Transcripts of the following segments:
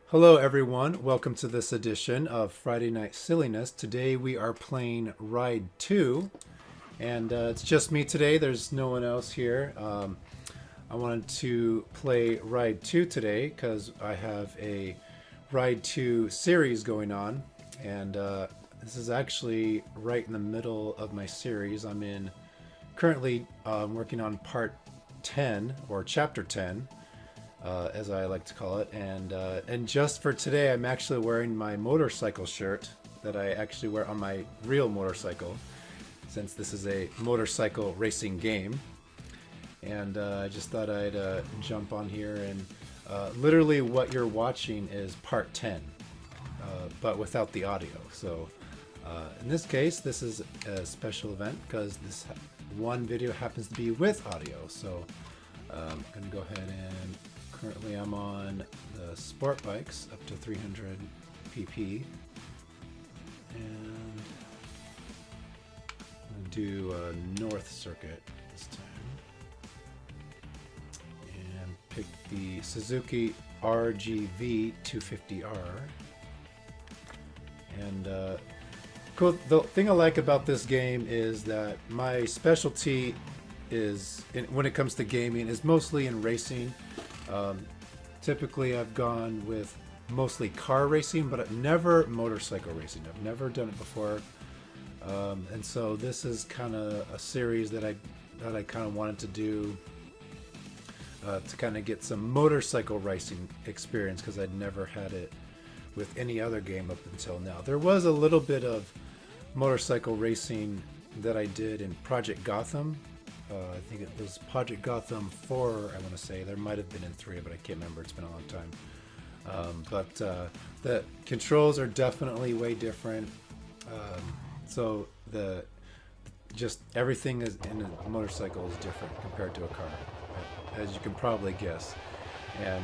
Hello, everyone. Welcome to this edition of Friday Night Silliness. Today we are playing Ride 2, and it's just me today. There's no one else here. I wanted to play Ride 2 today because I have a Ride 2 series going on, and this is actually right in the middle of my series. I'm currently working on part 10 or chapter 10, as I like to call it. And just for today, I'm actually wearing my motorcycle shirt that I actually wear on my real motorcycle, since this is a motorcycle racing game. And I just thought I'd jump on here, and literally what you're watching is part 10, but without the audio. So in this case, this is a special event because this one video happens to be with audio. So I'm going to go ahead and currently I'm on the sport bikes up to 300 pp, and I'm going to do a north circuit this time and pick the Suzuki RGV 250R. And cool. The thing I like about this game is that my specialty when it comes to gaming is mostly in racing. Typically I've gone with mostly car racing, but never motorcycle racing. I've never done it before. And so this is kind of a series that I kind of wanted to do to kind of get some motorcycle racing experience, because I'd never had it with any other game up until now. There was a little bit of motorcycle racing that I did in Project Gotham. I think it was Project Gotham 4, I want to say. There might have been in 3, but I can't remember. It's been a long time. But the controls are definitely way different. So just everything in a motorcycle is different compared to a car, as you can probably guess. And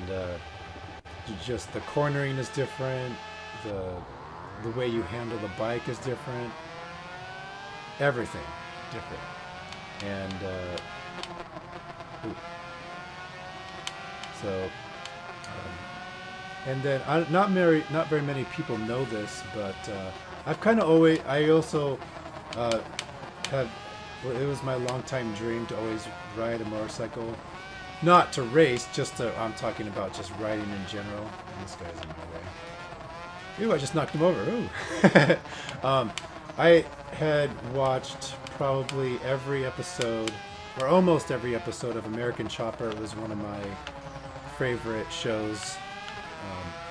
just the cornering is different. The way you handle the bike is different. Everything different. And and then not very many people know this, but I also have. Well, it was my longtime dream to always ride a motorcycle, not to race, I'm talking about just riding in general. And this guy's in my way. Ooh, I just knocked him over. Ooh. I had watched probably every episode, or almost every episode, of American Chopper. It was one of my favorite shows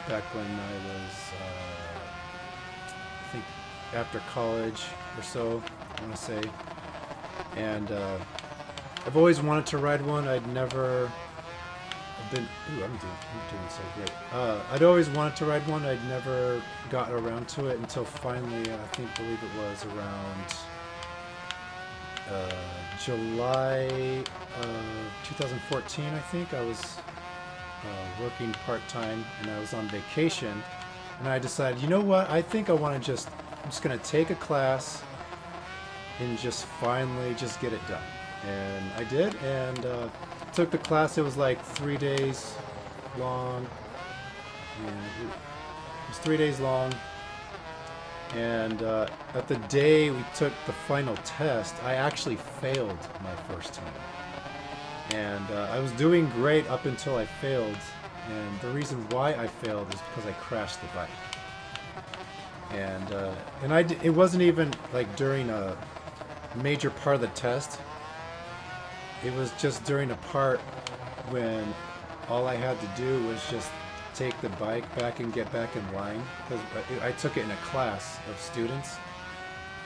back when I was, I think, after college or so, I want to say. And I've always wanted to ride one. I'd never been. Ooh, I'm doing so great. I'd always wanted to ride one. I'd never got around to it until finally, believe it was around July of 2014. I think I was working part-time, and I was on vacation, and I decided, you know what? I think I'm just gonna take a class and just finally just get it done. And I did, and took the class. It was like 3 days long, and it was 3 days long. And at the day we took the final test, I actually failed my first time. And I was doing great up until I failed. And the reason why I failed is because I crashed the bike. And it wasn't even like during a major part of the test. It was just during a part when all I had to do was just take the bike back and get back in line, because I took it in a class of students,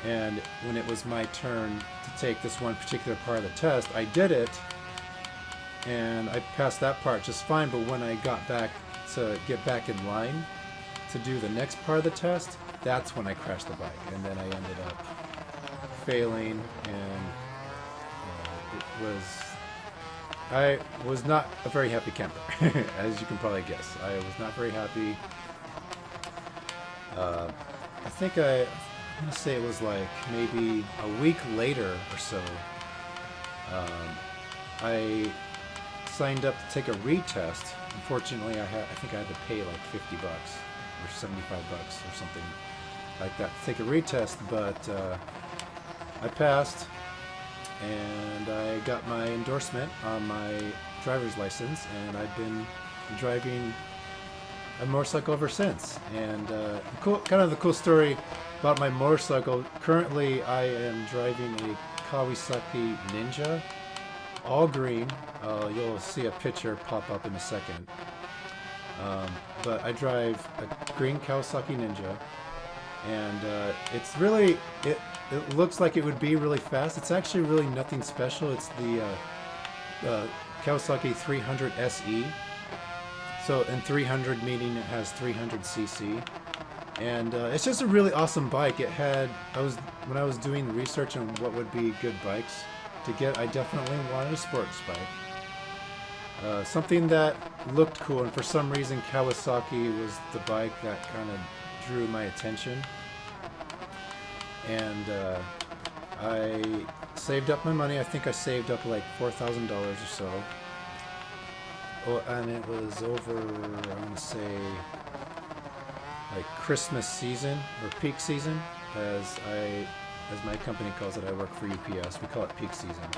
and when it was my turn to take this one particular part of the test, I did it, and I passed that part just fine. But when I got back to get back in line to do the next part of the test, that's when I crashed the bike, and then I ended up failing, and I was not a very happy camper, as you can probably guess. I was not very happy. I think I'm going to say it was like maybe a week later or so, I signed up to take a retest Unfortunately, I think I had to pay like $50 or $75 or something like that to take a retest, but I passed, and I got my endorsement on my driver's license, and I've been driving a motorcycle ever since. And kind of the cool story about my motorcycle. Currently, I am driving a Kawasaki Ninja, all green. You'll see a picture pop up in a second. But I drive a green Kawasaki Ninja, and it's really it looks like it would be really fast. It's actually really nothing special. It's the Kawasaki 300 SE. So, and 300 meaning it has 300 cc, and it's just a really awesome bike. When I was doing research on what would be good bikes to get, I definitely wanted a sports bike, something that looked cool, and for some reason Kawasaki was the bike that kind of drew my attention. And I saved up my money. I think I saved up like $4,000 or so. Oh, and it was over, I want to say, like Christmas season or peak season, as my company calls it. I work for UPS. We call it peak season.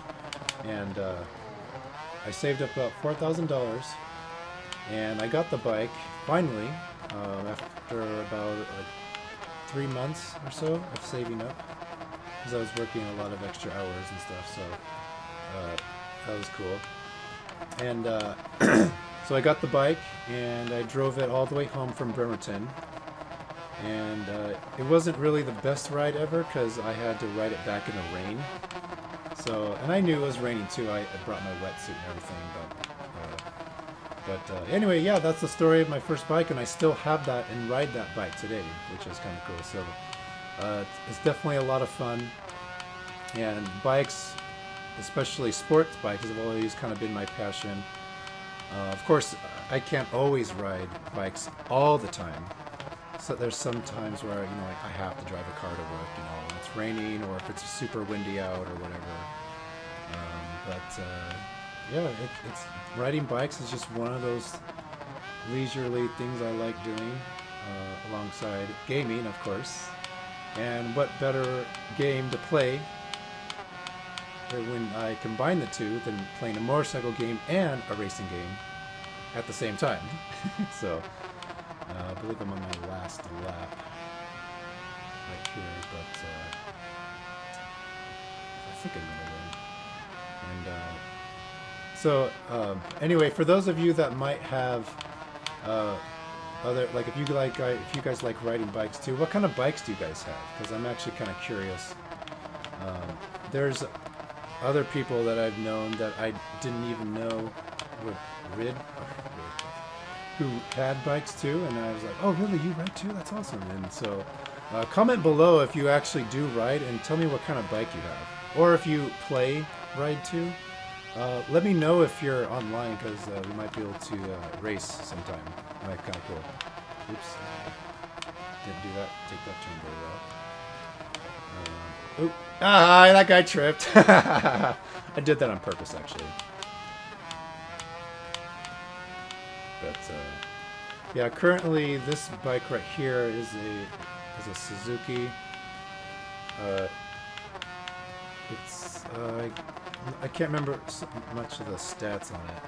And I saved up about $4,000, and I got the bike finally after about like 3 months or so of saving up, because I was working a lot of extra hours and stuff. So that was cool. And so I got the bike, and I drove it all the way home from Bremerton, and it wasn't really the best ride ever because I had to ride it back in the rain. So, and I knew it was raining too. I brought my wetsuit and everything, but anyway, yeah, that's the story of my first bike, and I still have that and ride that bike today, which is kind of cool. So it's definitely a lot of fun, and bikes, especially sports bikes, have always kind of been my passion. Of course, I can't always ride bikes all the time. So there's some times where, like I have to drive a car to work, when it's raining or if it's super windy out or whatever. Yeah, it's riding bikes is just one of those leisurely things I like doing, alongside gaming, of course. And what better game to play when I combine the two than playing a motorcycle game and a racing game at the same time. So I believe I'm on my last lap right here, but I think I'm gonna win. And anyway, for those of you that might have other, like if you guys like riding bikes too, what kind of bikes do you guys have? Because I'm actually kind of curious. There's other people that I've known that I didn't even know who had bikes too, and I was like, oh really, you ride too? That's awesome. And so comment below if you actually do ride, and tell me what kind of bike you have, or if you ride too. Let me know if you're online, because we might be able to race sometime. Might be kind of cool. Oops, didn't do that. Take that turn very well. That guy tripped. I did that on purpose, actually. But yeah, currently this bike right here is a Suzuki. It's I can't remember much of the stats on it.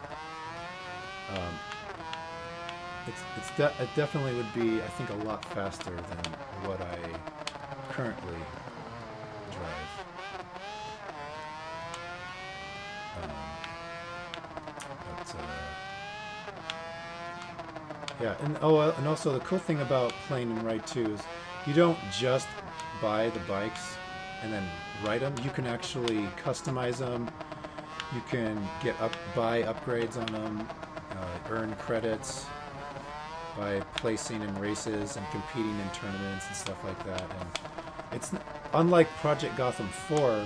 It definitely would be, I think, a lot faster than what I currently drive. Yeah, and also the cool thing about playing in Ride 2 is you don't just buy the bikes and then ride them. You can actually customize them. You can buy upgrades on them, earn credits by placing in races and competing in tournaments and stuff like that. And it's unlike Project Gotham 4.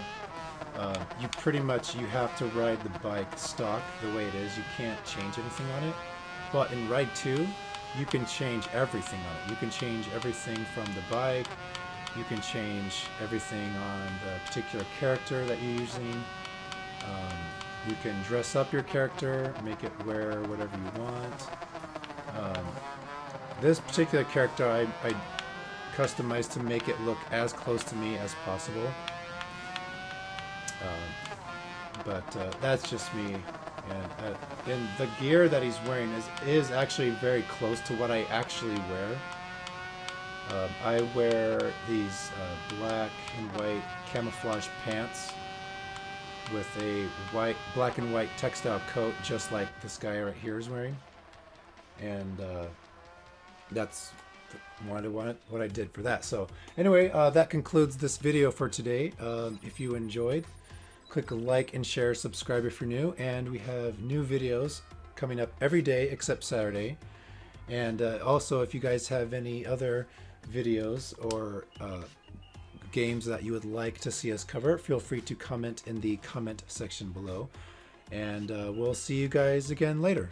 You have to ride the bike stock the way it is. You can't change anything on it. But in Ride 2, you can change everything on it. You can change everything from the bike. You can change everything on the particular character that you're using. You can dress up your character, make it wear whatever you want. This particular character I customized to make it look as close to me as possible. But that's just me. And the gear that he's wearing is actually very close to what I actually wear. I wear these black and white camouflage pants with a black and white textile coat, just like this guy right here is wearing. And that's what I did for that. So anyway, that concludes this video for today. If you enjoyed, click a like and share, subscribe if you're new, and we have new videos coming up every day except Saturday. And also, if you guys have any other videos or games that you would like to see us cover, feel free to comment in the comment section below. And we'll see you guys again later.